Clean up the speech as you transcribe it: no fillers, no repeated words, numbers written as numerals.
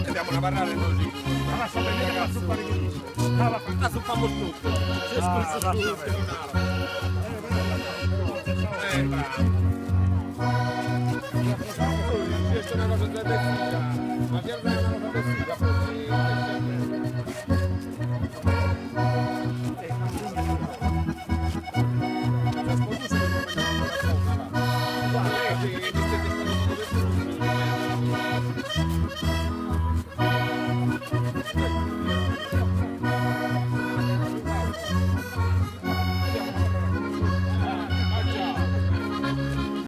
Andiamo a parlare così. Ma sta bene, la zuppa di Cristo. La zuppa molto. Questa è una cosa da definire. Ma che è una cosa da definire.